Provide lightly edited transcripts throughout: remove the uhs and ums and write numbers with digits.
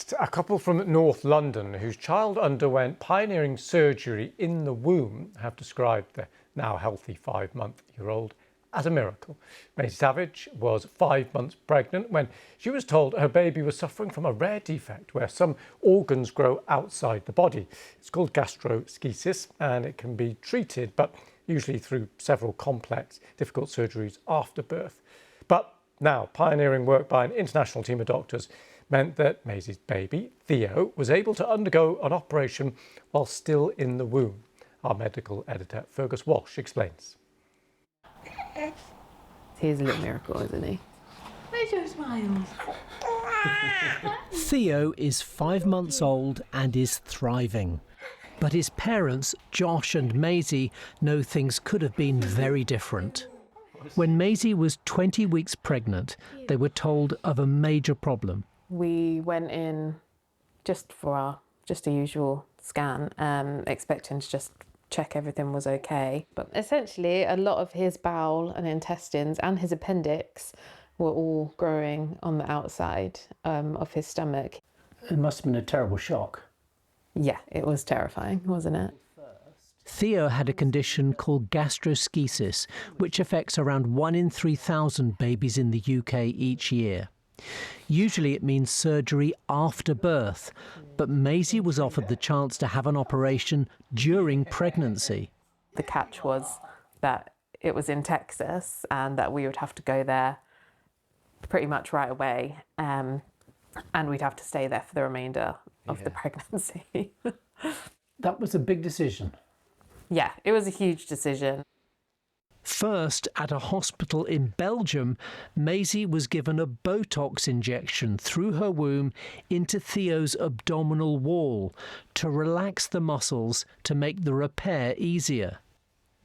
next, a couple from North London whose child underwent pioneering surgery in the womb have described their now healthy 5-month-old as a miracle. Maisie Savage was 5 months pregnant when she was told her baby was suffering from a rare defect where some organs grow outside the body. It's called gastroschisis and it can be treated, but usually through several complex, difficult surgeries after birth. But now, pioneering work by an international team of doctors meant that Maisie's baby, Theo, was able to undergo an operation while still in the womb. Our medical editor, Fergus Walsh, explains. He's a little miracle, isn't he? Where's your smiles? Theo is 5 months old and is thriving. But his parents, Josh and Maisie, know things could have been very different. When Maisie was 20 weeks pregnant, they were told of a major problem. We went in just for a usual scan, expecting to just check everything was okay. But essentially, a lot of his bowel and intestines and his appendix were all growing on the outside of his stomach. It must have been a terrible shock. Yeah, it was terrifying, wasn't it? Theo had a condition called gastroschisis, which affects around 1 in 3,000 babies in the UK each year. Usually it means surgery after birth, but Maisie was offered the chance to have an operation during pregnancy. The catch was that it was in Texas and that we would have to go there pretty much right away, and we'd have to stay there for the remainder of the pregnancy. That was a big decision. Yeah, it was a huge decision. First, at a hospital in Belgium, Maisie was given a Botox injection through her womb into Theo's abdominal wall to relax the muscles to make the repair easier.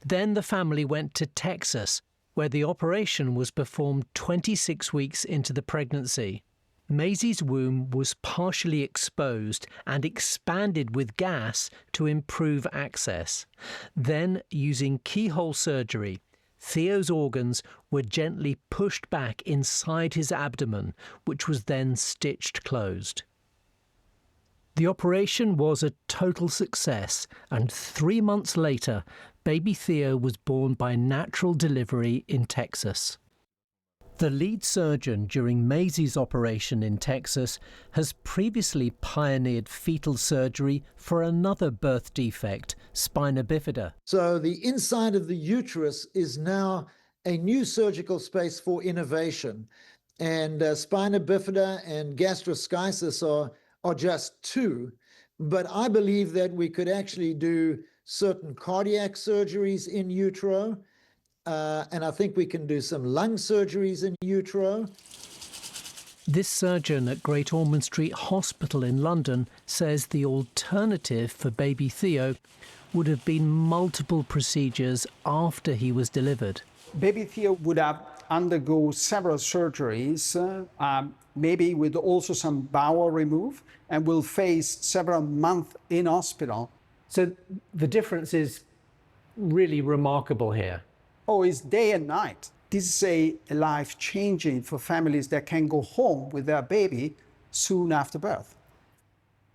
Then the family went to Texas, where the operation was performed 26 weeks into the pregnancy. Maisie's womb was partially exposed and expanded with gas to improve access. Then, using keyhole surgery, Theo's organs were gently pushed back inside his abdomen, which was then stitched closed. The operation was a total success, and 3 months later, baby Theo was born by natural delivery in Texas. The lead surgeon during Maisie's operation in Texas has previously pioneered fetal surgery for another birth defect, spina bifida. So the inside of the uterus is now a new surgical space for innovation. And spina bifida and gastroschisis are just two. But I believe that we could actually do certain cardiac surgeries in utero. And I think we can do some lung surgeries in utero. This surgeon at Great Ormond Street Hospital in London says the alternative for baby Theo would have been multiple procedures after he was delivered. Baby Theo would have undergone several surgeries, maybe with also some bowel remove, and will face several months in hospital. So the difference is really remarkable here. Oh, it's day and night. This is a life-changing for families that can go home with their baby soon after birth.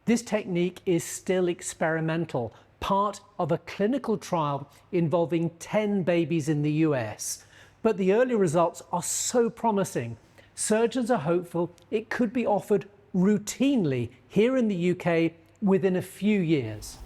This technique is still experimental, part of a clinical trial involving 10 babies in the US. But the early results are so promising. Surgeons are hopeful it could be offered routinely here in the UK within a few years.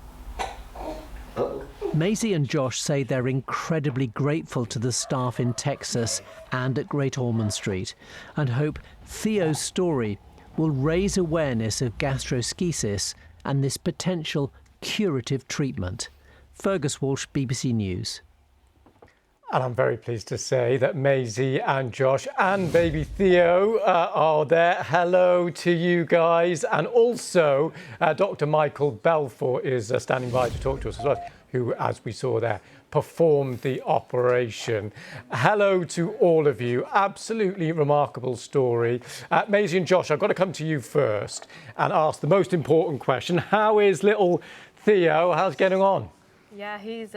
Maisie and Josh say they're incredibly grateful to the staff in Texas and at Great Ormond Street and hope Theo's story will raise awareness of gastroschisis and this potential curative treatment. Fergus Walsh, BBC News. And I'm very pleased to say that Maisie and Josh and baby Theo are there. Hello to you guys. And also Dr. Michael Belfour is standing by to talk to us as well, who, as we saw there, performed the operation. Hello to all of you. Absolutely remarkable story. Maisie and Josh, I've got to come to you first and ask the most important question. How is little Theo? How's he getting on? Yeah, he's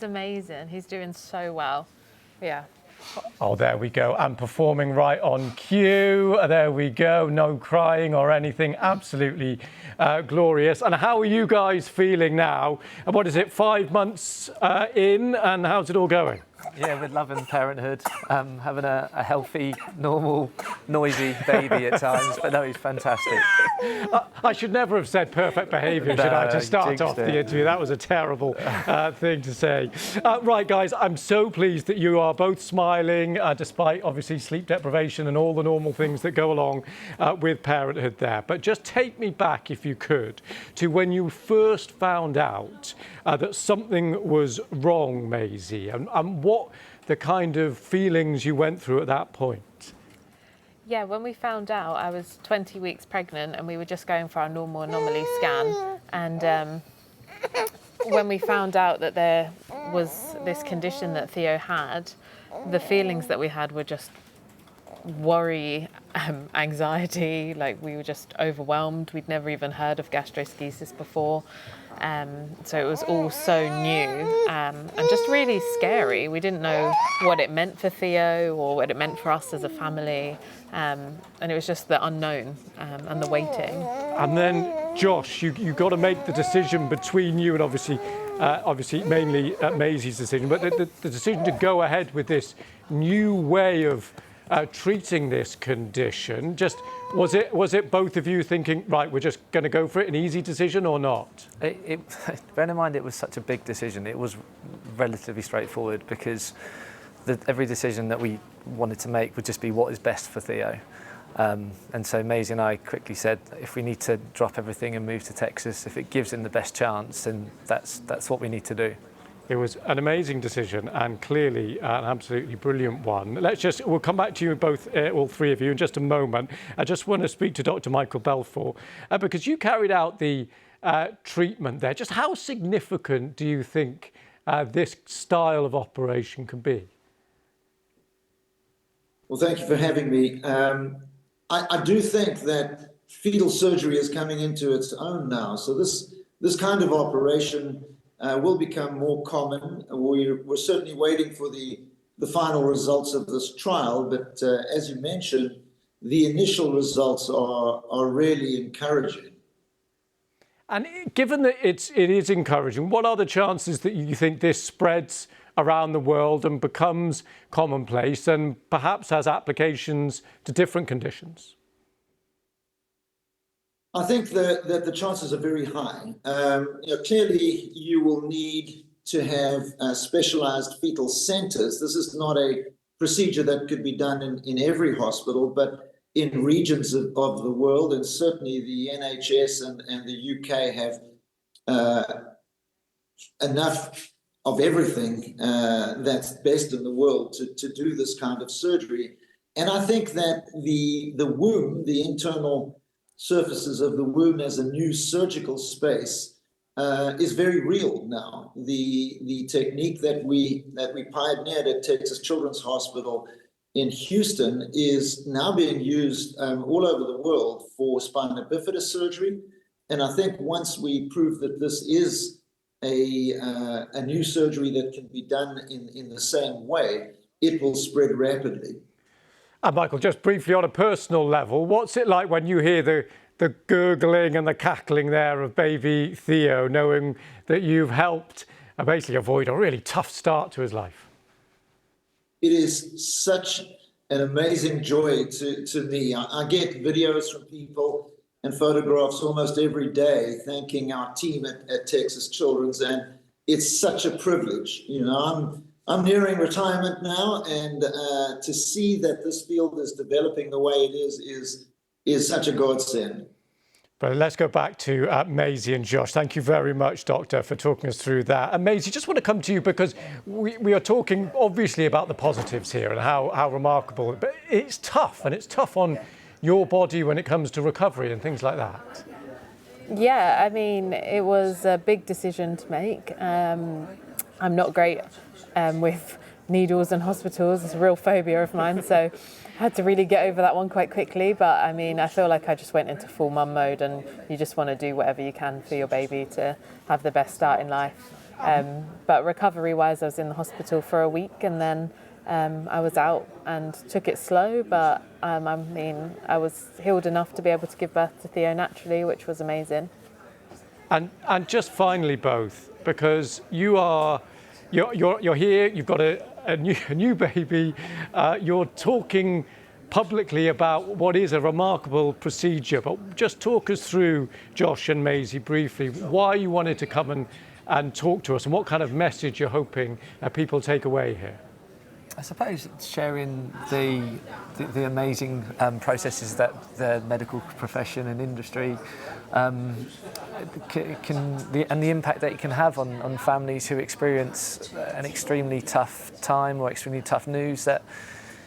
amazing. He's doing so well. Yeah. Oh, there we go. And performing right on cue. There we go. No crying or anything. Absolutely glorious. And how are you guys feeling now? And what is it, 5 months in? And how's it all going? Yeah, we're loving parenthood, having a healthy, normal, noisy baby at times, but no, he's fantastic. I should never have said perfect behaviour, should I, to start off the interview? That was a terrible thing to say. Right, guys, I'm so pleased that you are both smiling, despite obviously sleep deprivation and all the normal things that go along with parenthood there. But just take me back, if you could, to when you first found out that something was wrong, Maisie, and what the kind of feelings you went through at that point. Yeah, when we found out, I was 20 weeks pregnant and we were just going for our normal anomaly scan. And when we found out that there was this condition that Theo had, the feelings that we had were just worry, anxiety, like we were just overwhelmed. We'd never even heard of gastroschisis before. So it was all so new and just really scary. We didn't know what it meant for Theo or what it meant for us as a family. And it was just the unknown and the waiting. And then, Josh, you got to make the decision between you and obviously mainly Maisie's decision, but the decision to go ahead with this new way of treating this condition. Just was it both of you thinking, right, we're just going to go for it, an easy decision or not? Bear in mind, it was such a big decision. It was relatively straightforward because every decision that we wanted to make would just be what is best for Theo. And so Maisie and I quickly said, if we need to drop everything and move to Texas, if it gives him the best chance, then that's what we need to do. It was an amazing decision and clearly an absolutely brilliant one. We'll come back to you both, all three of you, in just a moment. I just want to speak to Dr. Michael Belfour because you carried out the treatment there. Just how significant do you think this style of operation can be? Well, thank you for having me. I do think that fetal surgery is coming into its own now. So this kind of operation will become more common. We're certainly waiting for the final results of this trial, but as you mentioned, the initial results are really encouraging. And given that it is encouraging, what are the chances that you think this spreads around the world and becomes commonplace and perhaps has applications to different conditions? I think that the chances are very high. Clearly, you will need to have specialized fetal centers. This is not a procedure that could be done in every hospital, but in regions of the world, and certainly the NHS and the UK have enough of everything that's best in the world to do this kind of surgery. And I think that the womb, the internal surfaces of the womb as a new surgical space is very real now. The technique that we pioneered at Texas Children's Hospital in Houston is now being used all over the world for spina bifida surgery. And I think once we prove that this is a new surgery that can be done in the same way, it will spread rapidly. And Michael, just briefly on a personal level, what's it like when you hear the gurgling and the cackling there of baby Theo, knowing that you've helped basically avoid a really tough start to his life? It is such an amazing joy to me. I get videos from people and photographs almost every day thanking our team at Texas Children's, and it's such a privilege. I'm nearing retirement now, and to see that this field is developing the way it is such a godsend. But let's go back to Maisie and Josh. Thank you very much, Doctor, for talking us through that. And Maisie, just want to come to you because we are talking obviously about the positives here and how remarkable, but it's tough, and it's tough on your body when it comes to recovery and things like that. Yeah, I mean, it was a big decision to make. I'm not great with needles and hospitals. It's a real phobia of mine, so I had to really get over that one quite quickly. But I mean, I feel like I just went into full mum mode, and you just want to do whatever you can for your baby to have the best start in life. But recovery-wise, I was in the hospital for a week, and then I was out and took it slow, but I mean, I was healed enough to be able to give birth to Theo naturally, which was amazing. And just finally, both, because you're here, you've got a new baby, you're talking publicly about what is a remarkable procedure, but just talk us through, Josh and Maisie, briefly, why you wanted to come and talk to us and what kind of message you're hoping people take away here. I suppose sharing the amazing processes that the medical profession and industry and the impact that it can have on families who experience an extremely tough time or extremely tough news, that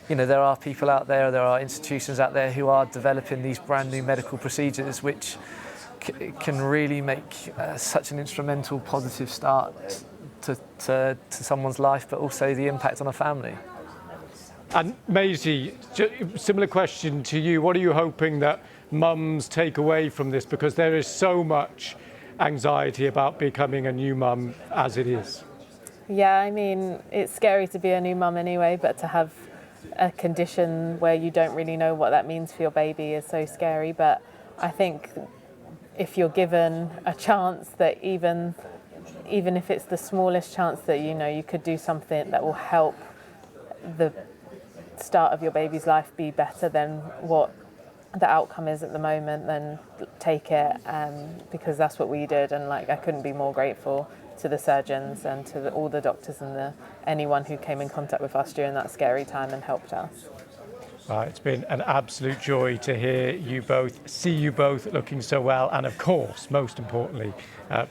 there are people out there, there are institutions out there who are developing these brand new medical procedures which can really make such an instrumental positive start to someone's life, but also the impact on a family. And Maisie, similar question to you. What are you hoping that mums take away from this? Because there is so much anxiety about becoming a new mum as it is. Yeah, I mean, it's scary to be a new mum anyway, but to have a condition where you don't really know what that means for your baby is so scary. But I think if you're given a chance that even if it's the smallest chance that you could do something that will help the start of your baby's life be better than what the outcome is at the moment, then take it, because that's what we did. And I couldn't be more grateful to the surgeons and to all the doctors and anyone who came in contact with us during that scary time and helped us. It's been an absolute joy to hear you both, see you both looking so well, and of course, most importantly,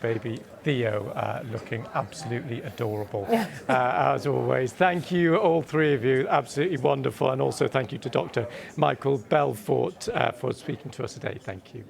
baby Theo looking absolutely adorable as always. Thank you, all three of you, absolutely wonderful, and also thank you to Dr. Michael Belfort for speaking to us today. Thank you.